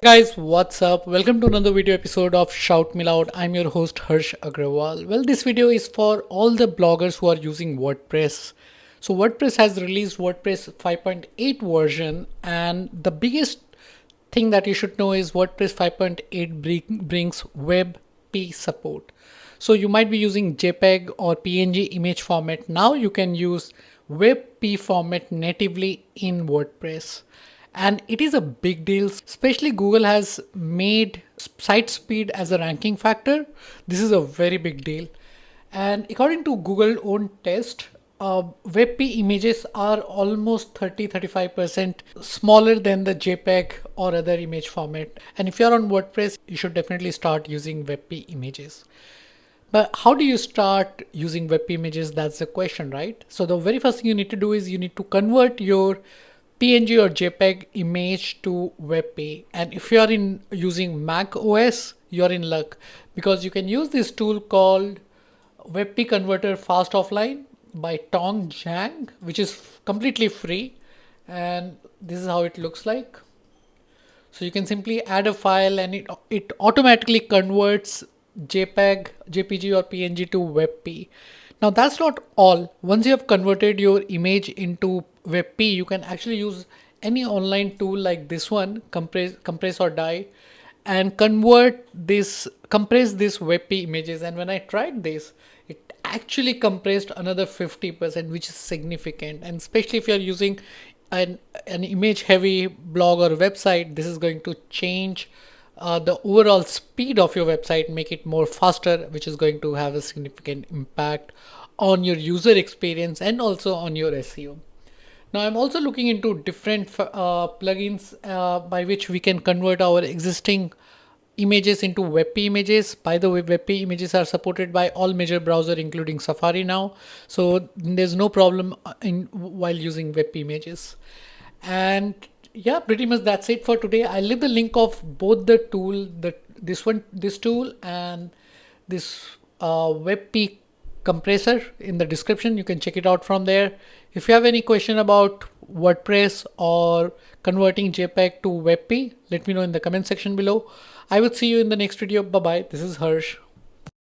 Guys, what's up? Welcome to another video episode of Shout Me Loud. I'm your host Harsh Agrawal. Well, this video is for all the bloggers who are using WordPress. So WordPress has released WordPress 5.8 version, and the biggest thing that you should know is WordPress 5.8 brings WebP support. So you might be using JPEG or PNG image format. Now you can use WebP format natively in WordPress. And it is a big deal, especially Google has made site speed as a ranking factor. This is a very big deal. And according to Google own test, WebP images are almost 30-35% smaller than the JPEG or other image format. And if you're on WordPress, you should definitely start using WebP images. But how do you start using WebP images? That's the question, right? So the very first thing you need to do is you need to convert your PNG or JPEG image to WebP. And if you are using Mac OS, you're in luck, because you can use this tool called WebP Converter Fast Offline by Tong Jiang, which is completely free. And this is how it looks like. So you can simply add a file and it automatically converts JPEG, JPG or PNG to WebP. Now that's not all. Once you have converted your image into WebP, you can actually use any online tool like this one, compress or die, and compress this WebP images. And when I tried this, it actually compressed another 50%, which is significant. And especially if you're using an image heavy blog or website, this is going to change the overall speed of your website, make it more faster, which is going to have a significant impact on your user experience and also on your SEO. Now I'm also looking into different plugins by which we can convert our existing images into WebP images. By the way, WebP images are supported by all major browsers including Safari now, so there's no problem while using WebP images. And yeah, pretty much that's it for today. I'll leave the link of both the tool, this tool and this WebP compressor in the description. You can check it out from there. If you have any question about WordPress or converting JPEG to WebP, let me know in the comment section below. I will see you in the next video. Bye bye. This is Harsh.